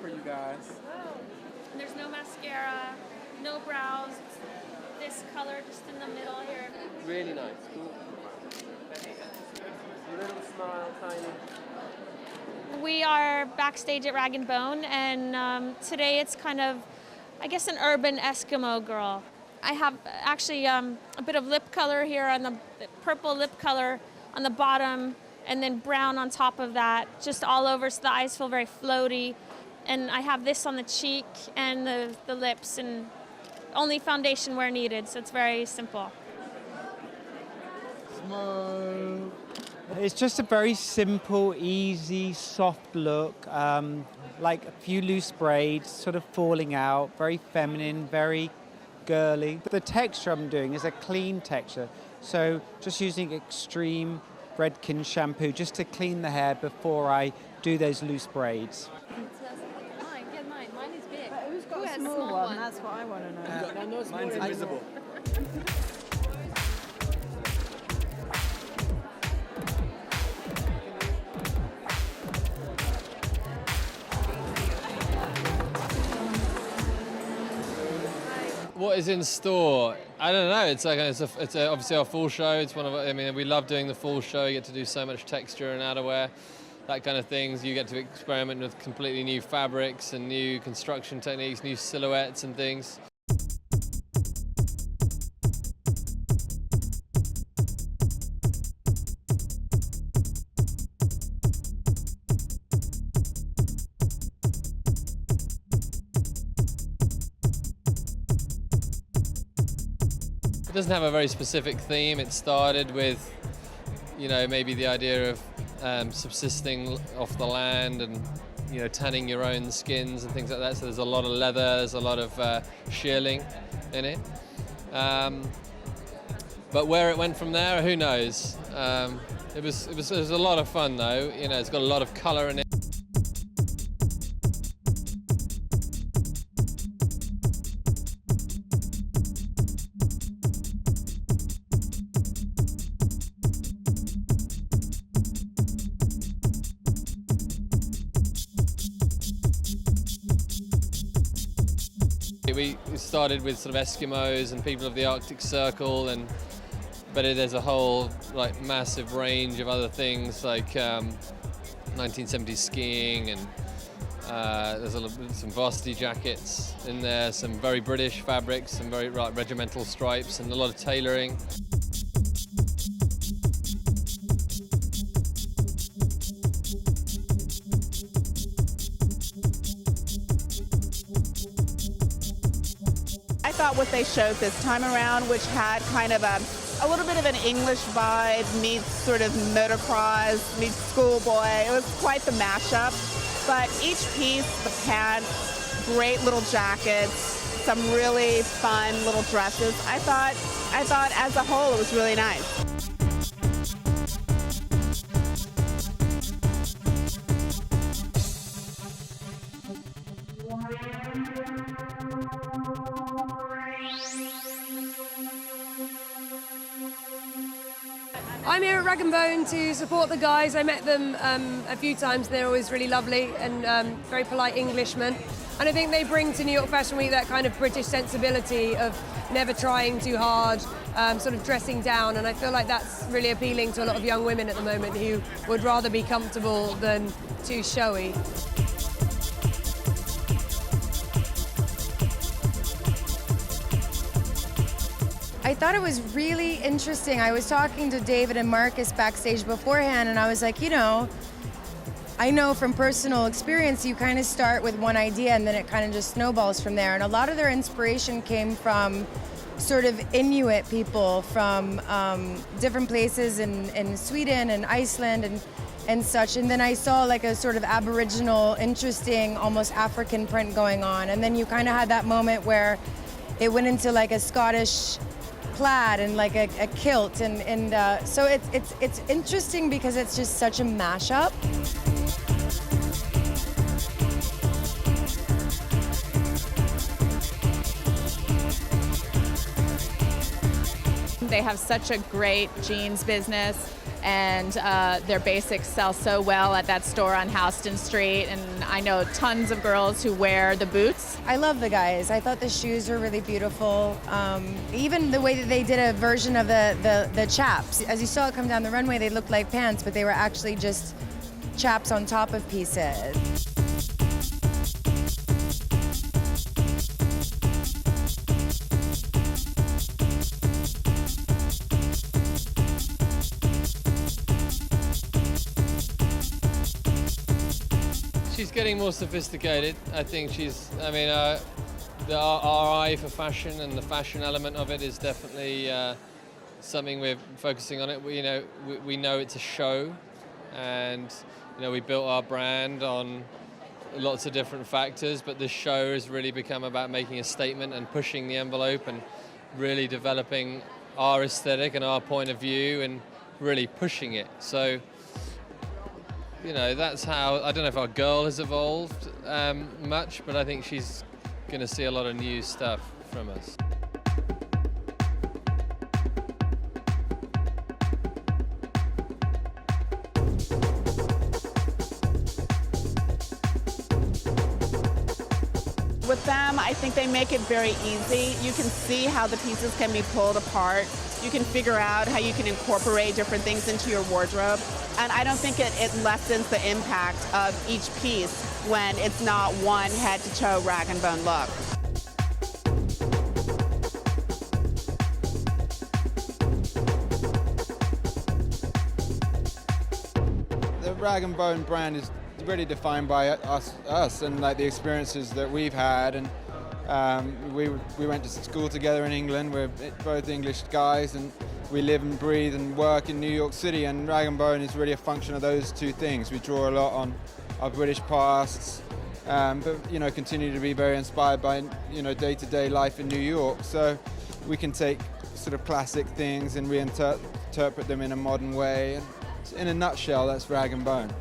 for you guys. Oh. And there's no mascara, no brows. This color just in the middle here. Really nice. Cool. Little smile, tiny. We are backstage at Rag & Bone, and today it's kind of, I guess, an urban Eskimo girl. I have actually a bit of lip color here on the purple lip color on the bottom, and then brown on top of that, just all over, so the eyes feel very floaty. And I have this on the cheek and the lips, and only foundation where needed, so it's very simple. Smile. It's just a very simple, easy, soft look, like a few loose braids sort of falling out, very feminine, very girly. The texture I'm doing is a clean texture, so just using extreme Redken shampoo just to clean the hair before I do those loose braids. Mine is big. Who's got a small one? That's what I want to know. Mine's invisible. What is in store? I don't know. It's obviously our full show. It's one of. I mean, we love doing the full show. You get to do so much texture and outerwear, that kind of things. You get to experiment with completely new fabrics and new construction techniques, new silhouettes and things. It doesn't have a very specific theme. It started with, maybe the idea of subsisting off the land and, tanning your own skins and things like that. So there's a lot of leather, there's a lot of shearling in it. But where it went from there, who knows? It was a lot of fun though. It's got a lot of color in it. We started with sort of Eskimos and people of the Arctic Circle, but there's a whole massive range of other things like 1970s skiing, and there's some varsity jackets in there, some very British fabrics, some very regimental stripes, and a lot of tailoring. I thought what they showed this time around, which had kind of a little bit of an English vibe meets sort of motocross meets schoolboy. It was quite the mashup. But each piece, the pants, great little jackets, some really fun little dresses. I thought as a whole it was really nice. I'm here at Rag & Bone to support the guys. I met them a few times. They're always really lovely and very polite Englishmen. And I think they bring to New York Fashion Week that kind of British sensibility of never trying too hard, sort of dressing down. And I feel like that's really appealing to a lot of young women at the moment who would rather be comfortable than too showy. I thought it was really interesting. I was talking to David and Marcus backstage beforehand, and I was like, I know from personal experience, you kind of start with one idea and then it kind of just snowballs from there. And a lot of their inspiration came from sort of Inuit people from different places in Sweden and Iceland and such. And then I saw like a sort of Aboriginal, interesting, almost African print going on. And then you kind of had that moment where it went into like a Scottish plaid and like a kilt, and so it's interesting because it's just such a mashup. they have such a great jeans business, and their basics sell so well at that store on Houston Street, and I know tons of girls who wear the boots. I love the guys. I thought the shoes were really beautiful. Even the way that they did a version of the chaps. As you saw it come down the runway, they looked like pants, but they were actually just chaps on top of pieces. She's getting more sophisticated. I think she's, our eye for fashion and the fashion element of it is definitely something we're focusing on. It. We know it's a show, and we built our brand on lots of different factors, but this show has really become about making a statement and pushing the envelope and really developing our aesthetic and our point of view and really pushing it. So, that's how, I don't know if our girl has evolved much, but I think she's going to see a lot of new stuff from us. With them, I think they make it very easy. You can see how the pieces can be pulled apart. You can figure out how you can incorporate different things into your wardrobe. And I don't think it lessens the impact of each piece when it's not one head-to-toe rag and bone look. The Rag and Bone brand is really defined by us and like the experiences that we've had. And we went to school together in England. We're both English guys, and we live and breathe and work in New York City. And Rag and Bone is really a function of those two things. We draw a lot on our British pasts, but continue to be very inspired by day-to-day life in New York. So we can take sort of classic things and reinterpret them in a modern way. And in a nutshell, that's Rag and Bone.